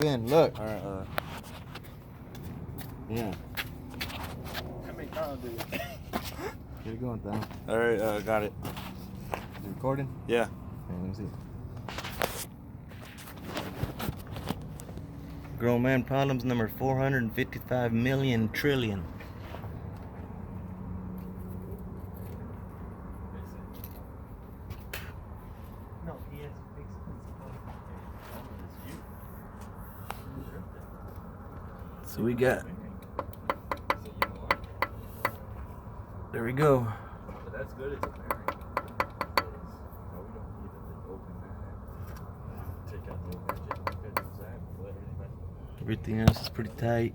in, look. Alright, Yeah. How many times do it? Get it going, Tom. Alright, got it. You recording? Yeah. Okay, let me see. Grown man problems number 455 million trillion. No, he has fixed So we got. There we go. But that's good, it's a bearing. No, we don't need to open that. Take out the old engine, good as that, let everything back. Everything else is pretty tight.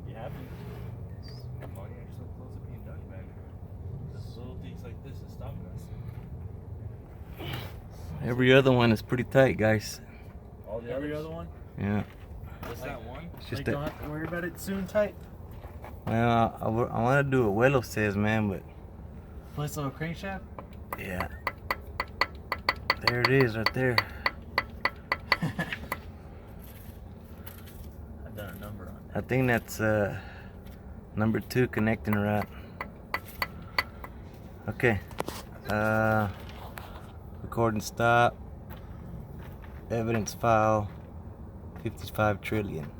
You happy? Oh yeah, you're so close to being done, man. Just little things like this is stopping us. Every other one is pretty tight, guys. All the Every other one? Yeah. Just that one? It's just like, don't have to worry about it soon tight? Well, I want to do what Wello says, man, but Place a little crankshaft? yeah. There it is, right there. I've done a number on that. I think that's number 2 connecting right. Okay. Recording stop. Evidence file. 55 trillion.